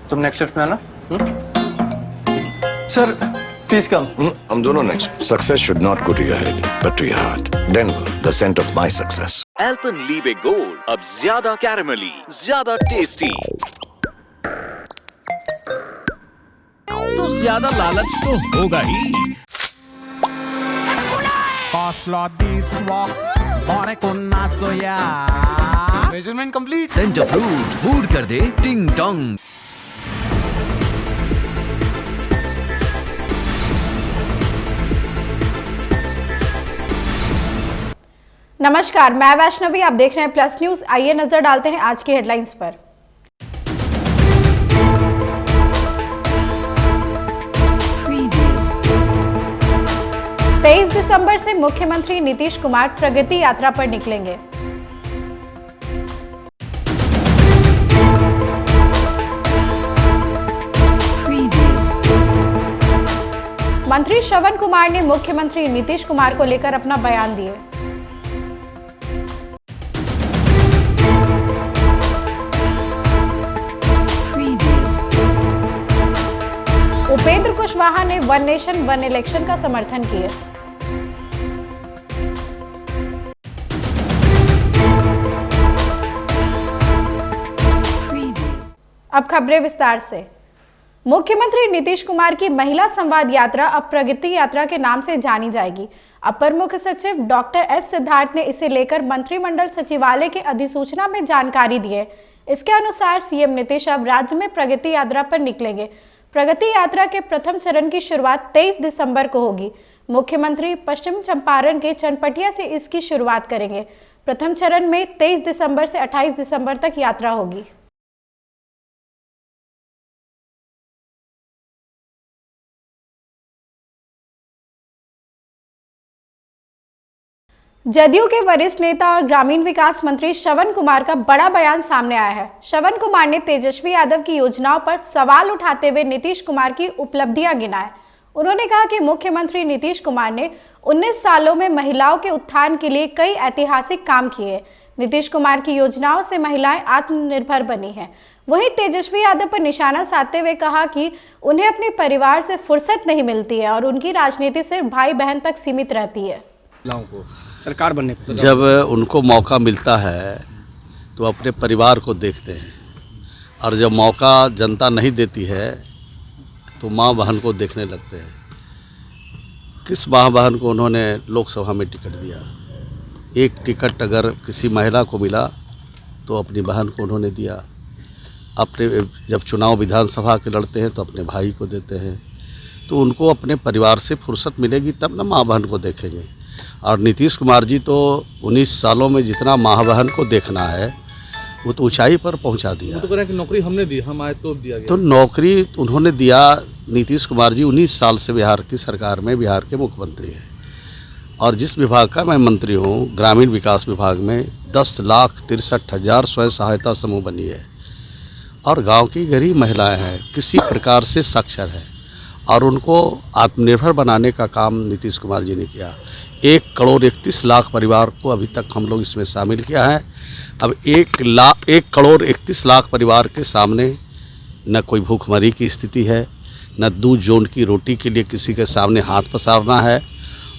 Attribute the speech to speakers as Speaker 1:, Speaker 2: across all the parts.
Speaker 1: तुम next shift में आना। Sir please come.
Speaker 2: हम दोनों next. Success should not go to your head, but to your heart. Denver, the scent of my success.
Speaker 3: Alpenlibe Gold अब ज्यादा कैरेमली, ज्यादा tasty. तो ज्यादा लालच तो होगा ही।
Speaker 1: Measurement complete.
Speaker 4: Center Fruit mood कर दे टिंग टोंग।
Speaker 5: नमस्कार, मैं वैष्णवी, आप देख रहे हैं प्लस न्यूज। आइए नजर डालते हैं आज की हेडलाइंस पर। 23 दिसंबर से मुख्यमंत्री नीतीश कुमार प्रगति यात्रा पर निकलेंगे। मंत्री श्रवण कुमार ने मुख्यमंत्री नीतीश कुमार को लेकर अपना बयान दिए। उपेंद्र कुशवाहा ने वन नेशन वन इलेक्शन का समर्थन किया। अब खबरें विस्तार से। मुख्यमंत्री नीतीश कुमार की महिला संवाद यात्रा अब प्रगति यात्रा के नाम से जानी जाएगी। अपर मुख्य सचिव डॉक्टर एस सिद्धार्थ ने इसे लेकर मंत्रिमंडल सचिवालय के अधिसूचना में जानकारी दी है। इसके अनुसार सीएम नीतीश अब राज्य में प्रगति यात्रा पर निकलेंगे। प्रगति यात्रा के प्रथम चरण की शुरुआत 23 दिसंबर को होगी। मुख्यमंत्री पश्चिम चंपारण के चनपटिया से इसकी शुरुआत करेंगे। प्रथम चरण में 23 दिसंबर से 28 दिसंबर तक यात्रा होगी। जदयू के वरिष्ठ नेता और ग्रामीण विकास मंत्री श्रवण कुमार का बड़ा बयान सामने आया है। श्रवण कुमार ने तेजस्वी यादव की योजनाओं पर सवाल उठाते हुए नीतीश कुमार की उपलब्धियां गिनाए। उन्होंने कहा कि मुख्यमंत्री नीतीश कुमार ने 19 सालों में महिलाओं के उत्थान के लिए कई ऐतिहासिक काम किए। नीतीश कुमार की योजनाओं से महिलाएं आत्मनिर्भर बनी हैं। वहीं तेजस्वी यादव पर निशाना साधते हुए कहा कि उन्हें अपने परिवार से फुर्सत नहीं मिलती है और उनकी राजनीति सिर्फ भाई बहन तक सीमित रहती है।
Speaker 6: सरकार बनने पर
Speaker 7: जब उनको मौका मिलता है तो अपने परिवार को देखते हैं, और जब मौका जनता नहीं देती है तो माँ बहन को देखने लगते हैं। किस माँ बहन को उन्होंने लोकसभा में टिकट दिया? एक टिकट अगर किसी महिला को मिला तो अपनी बहन को उन्होंने दिया। अपने जब चुनाव विधानसभा के लड़ते हैं तो अपने भाई को देते हैं। तो उनको अपने परिवार से फुर्सत मिलेगी तब ना माँ बहन को देखेंगे। और नीतीश कुमार जी तो 19 सालों में जितना माँ बहन को देखना है वो तो ऊंचाई पर पहुंचा दिया।
Speaker 6: तो कह रहे हैं कि नौकरी हमने दी, हम आए तो दिया गया।
Speaker 7: तो नौकरी उन्होंने दिया। नीतीश कुमार जी 19 साल से बिहार की सरकार में बिहार के मुख्यमंत्री हैं, और जिस विभाग का मैं मंत्री हूँ, ग्रामीण विकास विभाग में 10,63,000 स्वयं सहायता समूह बनी है, और गाँव की गरीब महिलाएँ हैं, किसी प्रकार से साक्षर है, और उनको आत्मनिर्भर बनाने का काम नीतीश कुमार जी ने किया। 1,31,00,000 परिवार को अभी तक हम लोग इसमें शामिल किया है। अब 1,31,00,000 परिवार के सामने न कोई भूखमरी की स्थिति है, न दूध जोन की रोटी के लिए किसी के सामने हाथ पसारना है,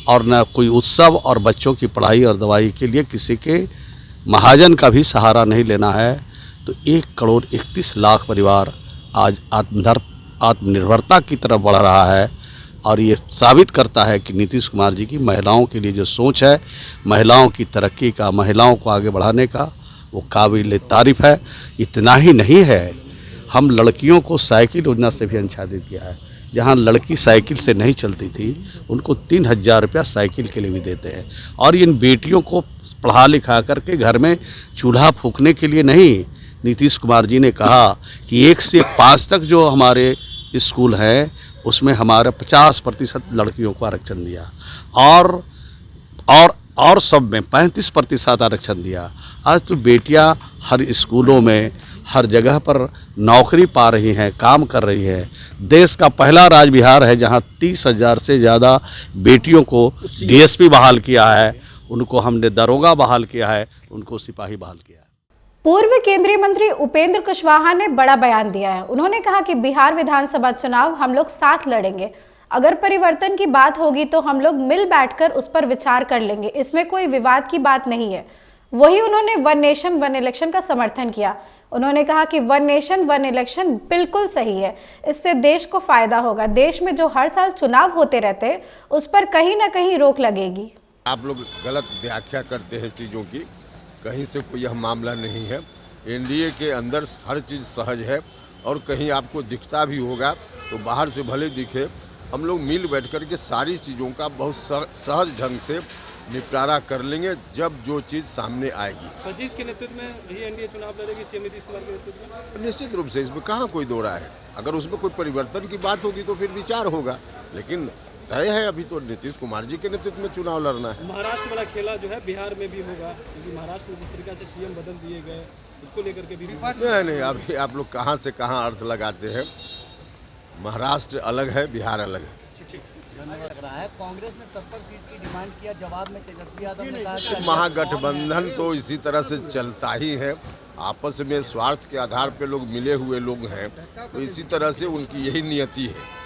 Speaker 7: और न कोई उत्सव और बच्चों की पढ़ाई और दवाई के लिए किसी के महाजन का भी सहारा नहीं लेना है। तो 1,31,00,000 परिवार आज आत्मनिर्भरता की तरफ बढ़ रहा है, और ये साबित करता है कि नीतीश कुमार जी की महिलाओं के लिए जो सोच है, महिलाओं की तरक्की का, महिलाओं को आगे बढ़ाने का, वो काबिल तारीफ़ है। इतना ही नहीं है, हम लड़कियों को साइकिल योजना से भी आच्छादित किया है। जहाँ लड़की साइकिल से नहीं चलती थी उनको 3,000 रुपया साइकिल के लिए भी देते हैं। और इन बेटियों को पढ़ा लिखा करके घर में चूल्हा फूकने के लिए नहीं, नीतीश कुमार जी ने कहा कि 1 से 5 तक जो हमारे स्कूल हैं उसमें हमारे 50% लड़कियों को आरक्षण दिया, और सब में 35% आरक्षण दिया। आज तो बेटियां हर स्कूलों में, हर जगह पर नौकरी पा रही हैं, काम कर रही हैं। देश का पहला राज्य बिहार है जहां 30,000 से ज़्यादा बेटियों को डीएसपी बहाल किया है, उनको हमने दरोगा बहाल किया है, उनको सिपाही बहाल किया है।
Speaker 5: पूर्व केंद्रीय मंत्री उपेंद्र कुशवाहा ने बड़ा बयान दिया है। उन्होंने कहा कि बिहार विधानसभा चुनाव हम लोग साथ लड़ेंगे। अगर परिवर्तन की बात होगी तो हम लोग मिल बैठकर उस पर विचार कर लेंगे, इसमें कोई विवाद की बात नहीं है। वही उन्होंने वन नेशन वन इलेक्शन का समर्थन किया। उन्होंने कहा कि वन नेशन वन इलेक्शन बिल्कुल सही है, इससे देश को फायदा होगा। देश में जो हर साल चुनाव होते रहते हैं उस पर कहीं ना कहीं रोक लगेगी।
Speaker 8: आप लोग गलत व्याख्या करते हैं चीज़ों की, कहीं से कोई यह मामला नहीं है। एनडीए के अंदर हर चीज़ सहज है और कहीं आपको दिखता भी होगा तो बाहर से भले दिखे, हम लोग मिल बैठ कर के सारी चीज़ों का बहुत सहज ढंग से निपटारा कर लेंगे जब जो चीज़ सामने आएगी।
Speaker 6: 25 के नेतृत्व में ही एनडीए चुनाव लड़ेगी, सीएम नीतीश कुमार के नेतृत्व में।
Speaker 8: निश्चित रूप से इसमें कहाँ कोई दो राय है। अगर उसमें कोई परिवर्तन की बात होगी तो फिर विचार होगा, लेकिन तय है अभी तो नीतीश कुमार जी के नेतृत्व में चुनाव लड़ना है।
Speaker 6: महाराष्ट्र वाला खेला जो है बिहार में भी होगा, क्योंकि महाराष्ट्र में जिस तरीके से सीएम बदल दिए गए उसको लेकर के भी
Speaker 8: नहीं, अभी आप लोग कहाँ से कहाँ अर्थ लगाते हैं। महाराष्ट्र अलग है, बिहार अलग है।
Speaker 9: लग रहा है कांग्रेस ने 70 सीट की डिमांड किया, जवाब में तेजस्वी यादव ने कहा कि
Speaker 8: महागठबंधन तो इसी तरह से चलता ही है। आपस में स्वार्थ के आधार पर लोग मिले हुए लोग हैं, तो इसी तरह से उनकी यही नियति है।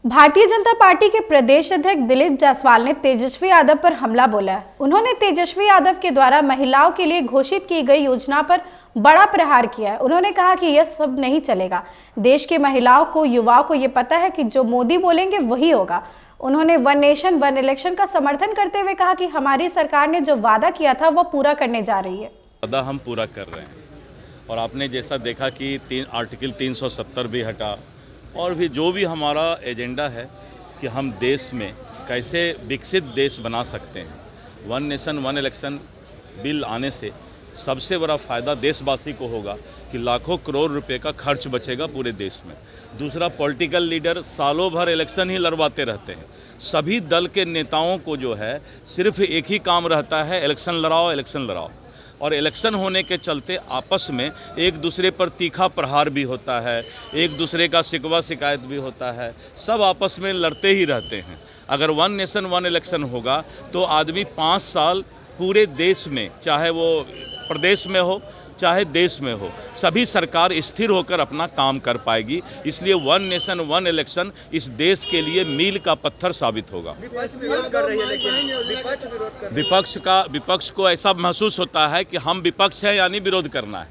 Speaker 5: भारतीय जनता पार्टी के प्रदेश अध्यक्ष दिलीप जायसवाल ने तेजस्वी यादव पर हमला बोला है। उन्होंने तेजस्वी यादव के द्वारा महिलाओं के लिए घोषित की गई योजना पर बड़ा प्रहार किया है। उन्होंने कहा कि यह सब नहीं चलेगा। देश की महिलाओं को, युवाओं को ये पता है कि जो मोदी बोलेंगे वही होगा। उन्होंने वन नेशन वन इलेक्शन का समर्थन करते हुए कहा कि हमारी सरकार ने जो वादा किया था वो पूरा करने जा रही है।
Speaker 10: वादा हम पूरा कर रहे हैं और आपने जैसा देखा कि आर्टिकल 370 भी हटा और भी जो भी हमारा एजेंडा है कि हम देश में कैसे विकसित देश बना सकते हैं। One nation one election bill आने से सबसे बड़ा फ़ायदा देशवासी को होगा कि लाखों करोड़ रुपए का खर्च बचेगा पूरे देश में। दूसरा, पॉलिटिकल लीडर सालों भर इलेक्शन ही लड़वाते रहते हैं। सभी दल के नेताओं को जो है सिर्फ एक ही काम रहता है, इलेक्शन लड़ाओ, इलेक्शन लड़ाओ। और इलेक्शन होने के चलते आपस में एक दूसरे पर तीखा प्रहार भी होता है, एक दूसरे का शिकवा शिकायत भी होता है, सब आपस में लड़ते ही रहते हैं। अगर वन नेशन वन इलेक्शन होगा तो आदमी 5 साल पूरे देश में, चाहे वो प्रदेश में हो चाहे देश में हो, सभी सरकार स्थिर होकर अपना काम कर पाएगी। इसलिए वन नेशन वन इलेक्शन इस देश के लिए मील का पत्थर साबित होगा। विपक्ष को ऐसा महसूस होता है कि हम विपक्ष हैं यानी विरोध करना है,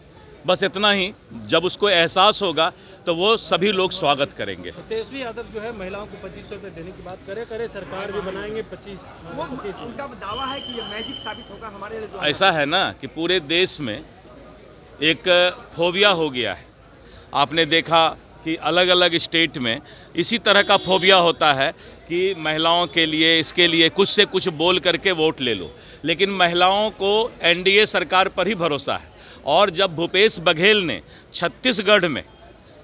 Speaker 10: बस इतना ही। जब उसको एहसास होगा तो वो सभी लोग स्वागत करेंगे।
Speaker 6: तेजस्वी यादव जो है महिलाओं को 2500 रुपये देने की बात करे सरकार भी बनाएंगे 25। उनका दावा है कि ये मैजिक साबित होगा हमारे लिए।
Speaker 10: ऐसा है ना कि पूरे देश में एक फोबिया हो गया है। आपने देखा कि अलग अलग स्टेट में इसी तरह का फोबिया होता है कि महिलाओं के लिए, इसके लिए कुछ से कुछ बोल करके वोट ले लो। लेकिन महिलाओं को एनडीए सरकार पर ही भरोसा है। और जब भूपेश बघेल ने छत्तीसगढ़ में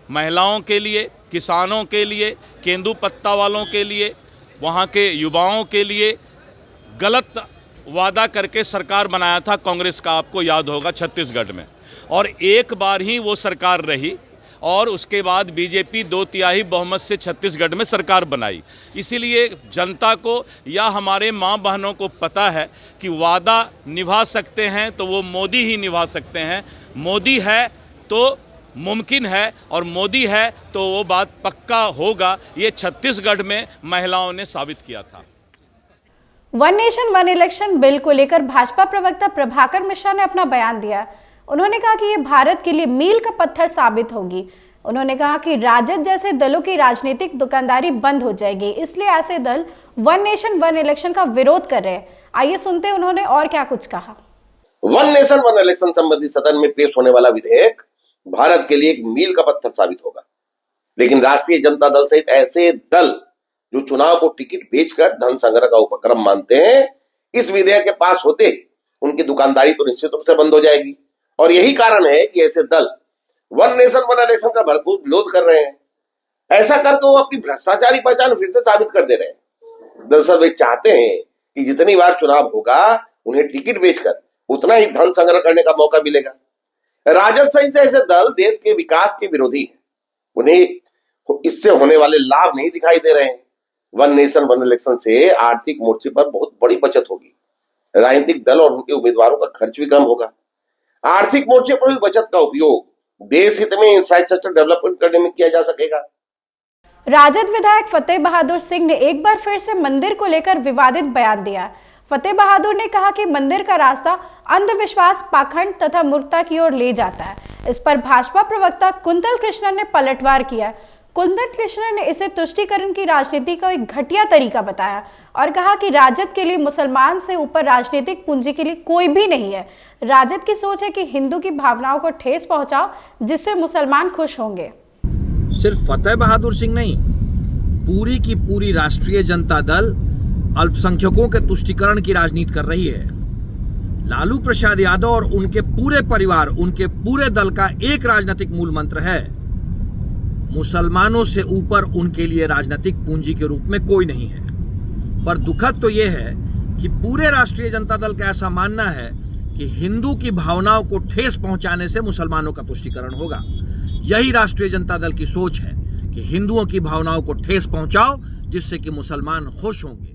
Speaker 10: महिलाओं के लिए, किसानों के लिए, केंदुपत्ता वालों के लिए, वहाँ के युवाओं के लिए गलत वादा करके सरकार बनाया था कांग्रेस का, आपको याद होगा, छत्तीसगढ़ में। और एक बार ही वो सरकार रही और उसके बाद बीजेपी 2/3 बहुमत से छत्तीसगढ़ में सरकार बनाई। इसीलिए जनता को या हमारे माँ बहनों को पता है कि वादा निभा सकते हैं तो वो मोदी ही निभा सकते हैं। मोदी है तो मुमकिन है और मोदी है तो वो बात पक्का होगा। ये छत्तीसगढ़ में महिलाओं ने साबित किया था।
Speaker 5: One nation one election bill को लेकर भाजपा प्रवक्ता प्रभाकर मिश्रा ने अपना बयान दिया। उन्होंने कहा कि ये भारत के लिए मील का पत्थर साबित होगी। उन्होंने कहा कि राजद जैसे दलों की राजनीतिक दुकानदारी बंद हो जाएगी, इसलिए ऐसे दल वन नेशन वन इलेक्शन का विरोध कर रहे हैं। आइए सुनते हैं उन्होंने और क्या कुछ कहा।
Speaker 11: वन नेशन वन इलेक्शन संबंधी सदन में पेश होने वाला विधेयक भारत के लिए एक मील का पत्थर साबित होगा, लेकिन राष्ट्रीय जनता दल सहित ऐसे दल जो चुनाव को टिकट बेचकर धन संग्रह का उपक्रम मानते हैं, इस विधेयक के पास होते ही उनकी दुकानदारी तो निश्चित रूप से बंद हो जाएगी। और यही कारण है कि ऐसे दल वन नेशन वन इलेक्शन का भरपूर विरोध कर रहे हैं। ऐसा करके वो अपनी भ्रष्टाचारी पहचान फिर से साबित कर दे रहे हैं। दरअसल वे चाहते हैं कि जितनी बार चुनाव होगा उन्हें टिकट बेचकर उतना ही धन संग्रह करने का मौका मिलेगा। राजद सहित से ऐसे दल देश के विकास के विरोधी हैं, उन्हें इससे होने वाले लाभ नहीं दिखाई दे रहे हैं। वन नेशन वन इलेक्शन से आर्थिक मोर्चे पर बहुत बड़ी बचत होगी, राजनीतिक दल और उनके उम्मीदवारों का खर्च भी कम होगा। आर्थिक मोर्चे पर हुई बचत का उपयोग देश हित में इंफ्रास्ट्रक्चर डेवलपमेंट करने में किया जा सकेगा।
Speaker 5: राजद विधायक फतेह बहादुर सिंह ने एक बार फिर से मंदिर को लेकर विवादित बयान दिया। फतेह बहादुर ने कहा कि मंदिर का रास्ता अंधविश्वास, पाखंड तथा मूर्खता की ओर ले जाता है। इस पर भाजपा प्रवक्ता कुंतल कृष्णन ने पलटवार किया। कुंतल कृष्णन ने इसे तुष्टीकरण की राजनीति का एक घटिया तरीका बताया और कहा कि राजद के लिए मुसलमान से ऊपर राजनीतिक पूंजी के लिए कोई भी नहीं है। राजद की सोच है कि हिंदू की भावनाओं को ठेस पहुंचाओ, जिससे मुसलमान खुश होंगे।
Speaker 12: सिर्फ फतेह बहादुर सिंह नहीं, पूरी की पूरी राष्ट्रीय जनता दल अल्पसंख्यकों के तुष्टीकरण की राजनीति कर रही है। लालू प्रसाद यादव और उनके पूरे परिवार, उनके पूरे दल का एक राजनीतिक मूल मंत्र है, मुसलमानों से ऊपर उनके लिए राजनीतिक पूंजी के रूप में कोई नहीं है। पर दुखद तो यह है कि पूरे राष्ट्रीय जनता दल का ऐसा मानना है कि हिंदू की भावनाओं को ठेस पहुंचाने से मुसलमानों का तुष्टीकरण होगा। यही राष्ट्रीय जनता दल की सोच है कि हिंदुओं की भावनाओं को ठेस पहुंचाओ, जिससे कि मुसलमान खुश होंगे।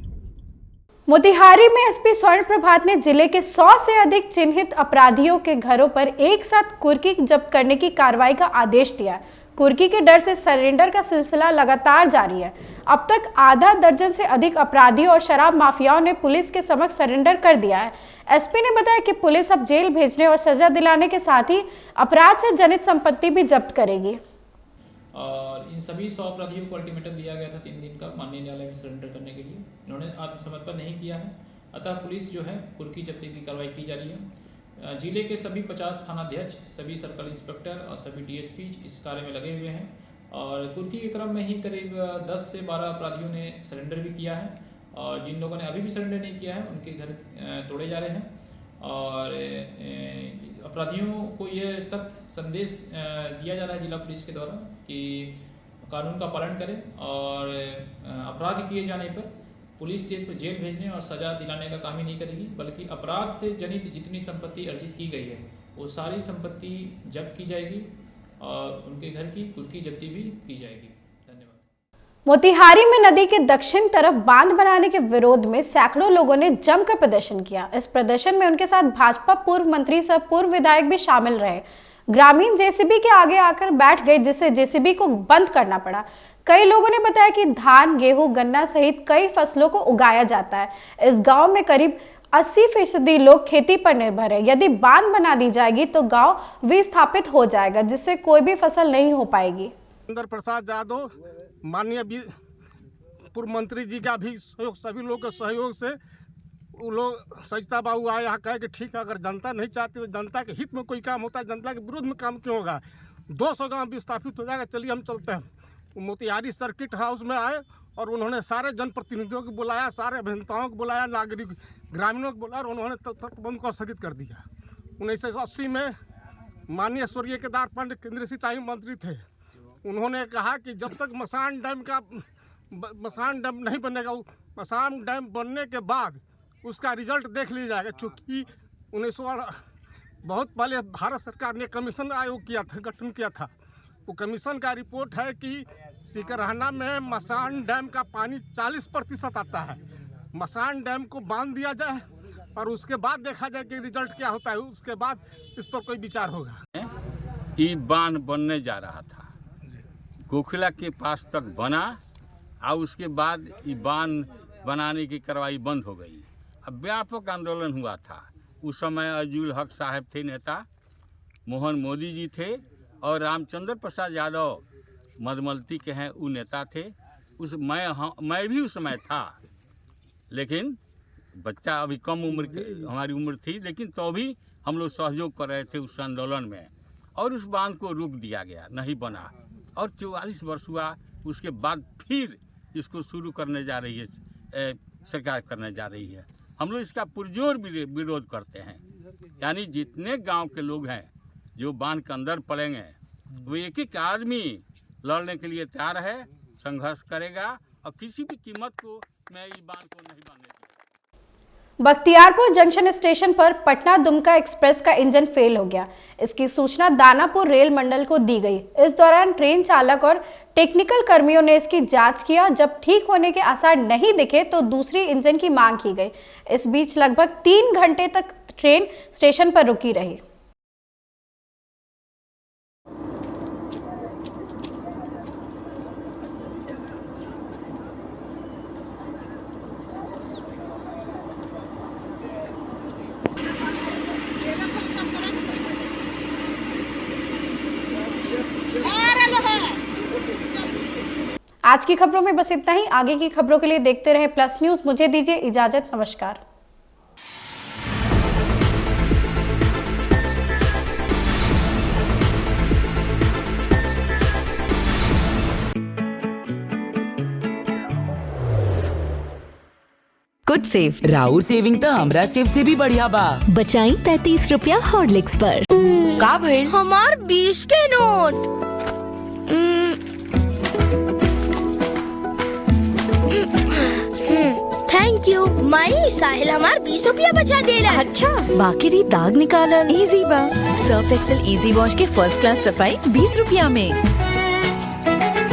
Speaker 5: मोतिहारी में एसपी स्वर्ण प्रभात ने जिले के 100 से अधिक चिन्हित अपराधियों के घरों पर एक साथ कुर्की जब्त करने की कार्रवाई का आदेश दिया। कुर्की के डर से सरेंडर का सिलसिला लगातार जारी है। अब तक आधा दर्जन से अधिक अपराधियों और शराब माफियाओं ने पुलिस के समक्ष सरेंडर कर दिया है। एसपी ने बताया कि पुलिस अब जेल भेजने और सजा दिलाने के साथ ही अपराध से जनित संपत्ति भी जब्त करेगी।
Speaker 13: और इन सभी 100 अपराधियों को अल्टीमेटम दिया गया था 3 दिन का माननीय न्यायालय में सरेंडर करने के लिए। इन्होंने आत्मसमर्पण नहीं किया है, अतः पुलिस जो है कुर्की जब्ती की कार्रवाई की जा रही है। जिले के सभी 50 थानाध्यक्ष, सभी सर्कल इंस्पेक्टर और सभी डीएसपी इस कार्य में लगे हुए हैं और कुर्की के क्रम में ही करीब 10 से 12 अपराधियों ने सरेंडर भी किया है और जिन लोगों ने अभी भी सरेंडर नहीं किया है उनके घर तोड़े जा रहे हैं। और अपराधियों को यह सख्त संदेश दिया जा रहा है जिला पुलिस के द्वारा कि कानून का पालन करें और अपराध किए जाने पर पुलिस सिर्फ जेल भेजने और सजा दिलाने का काम ही नहीं करेगी, बल्कि अपराध से जनित जितनी संपत्ति अर्जित की गई है वो सारी संपत्ति जब्त की जाएगी और उनके घर की कुर्की जब्ती भी की जाएगी। धन्यवाद।
Speaker 5: मोतिहारी में नदी के दक्षिण तरफ बांध बनाने के विरोध में सैकड़ों लोगों ने जमकर प्रदर्शन किया। इस प्रदर्शन में उनके साथ भाजपा पूर्व मंत्री सह पूर्व विधायक भी शामिल रहे। ग्रामीण जेसीबी के आगे आकर बैठ गए, जिससे जेसीबी को बंद करना पड़ा। कई लोगों ने बताया कि धान, गेहूं, गन्ना सहित कई फसलों को उगाया जाता है। इस गांव में करीब 80% लोग खेती पर निर्भर है। यदि बांध बना दी जाएगी तो गांव विस्थापित हो जाएगा, जिससे कोई भी फसल नहीं हो पाएगी।
Speaker 6: राजेंद्र प्रसाद यादव माननीय पूर्व मंत्री जी का भी सहयोग, सभी लोग के सहयोग से वो लोग सजता बाबू आए यहाँ कहे कि ठीक है, अगर जनता नहीं चाहती तो जनता के हित में कोई काम होता है, जनता के विरोध में काम क्यों होगा। 200 गाँव विस्थापित हो जाएगा, चलिए हम चलते हैं। मोतिहारी सर्किट हाउस में आए और उन्होंने सारे जनप्रतिनिधियों को बुलाया, सारे अभियंताओं को बुलाया, नागरिक ग्रामीणों को बुलाया और उन्होंने बंद को स्थगित कर दिया। 1980 में माननीय स्वर्गीय केदार पांडे केंद्रीय सिंचाई मंत्री थे। उन्होंने कहा कि जब तक मसान डैम नहीं बनेगा, मसान डैम बनने के बाद उसका रिजल्ट देख लिया जाएगा। चूँकि 1900 बहुत पहले भारत सरकार ने कमीशन आयोग गठन किया था। वो कमीशन का रिपोर्ट है कि सिकरहना में मसान डैम का पानी 40% आता है। मसान डैम को बांध दिया जाए और उसके बाद देखा जाए कि रिजल्ट क्या होता है, उसके बाद इस पर कोई विचार होगा।
Speaker 10: ये बांध बनने जा रहा था, गोखला के पास तक बना और उसके बाद ये बांध बनाने की कार्रवाई बंद हो गई। अब व्यापक आंदोलन हुआ था। उस समय अजूल हक साहब थे नेता, मोहन मोदी जी थे और रामचंद्र प्रसाद यादव मधुमलती के हैं, वो नेता थे। मैं भी उस समय था, लेकिन बच्चा अभी कम उम्र के हमारी उम्र थी, लेकिन तो भी हम लोग सहयोग कर रहे थे उस आंदोलन में और उस बांध को रोक दिया गया, नहीं बना। और 44 वर्ष हुआ, उसके बाद फिर इसको शुरू करने जा रही है सरकार, करने जा रही है। हम लोग इसका पुरजोर विरोध करते हैं। यानी जितने गांव के लोग हैं जो बांध के अंदर पड़ेंगे, वो एक एक आदमी लड़ने के लिए तैयार है, संघर्ष करेगा और किसी भी कीमत को मैं इस बांध को नहीं बनने दूंगा।
Speaker 5: बख्तियारपुर जंक्शन स्टेशन पर पटना दुमका एक्सप्रेस का इंजन फेल हो गया। इसकी सूचना दानापुर रेल मंडल को दी गई। इस दौरान ट्रेन चालक और टेक्निकल कर्मियों ने इसकी जांच किया। जब ठीक होने के आसार नहीं दिखे तो दूसरी इंजन की मांग की गई। इस बीच लगभग 3 घंटे तक ट्रेन स्टेशन पर रुकी रही। आज की खबरों में बस इतना ही। आगे की खबरों के लिए देखते रहे प्लस न्यूज। मुझे दीजिए इजाजत, नमस्कार।
Speaker 14: कुछ सेव राउर सेविंग तो हमरा सेव से भी बढ़िया बा।
Speaker 15: बचाई 35 रुपया हॉर्लिक्स पर।
Speaker 14: का भइल?
Speaker 15: हमार 20 के नोट। थैंक यू माई, साहिल हमार 20 रुपया बचा देला।
Speaker 14: अच्छा, बाकी दी दाग निकालल इजी बा। सर्फ एक्सेल इजी वॉश के फर्स्ट क्लास सफाई 20 रुपया में।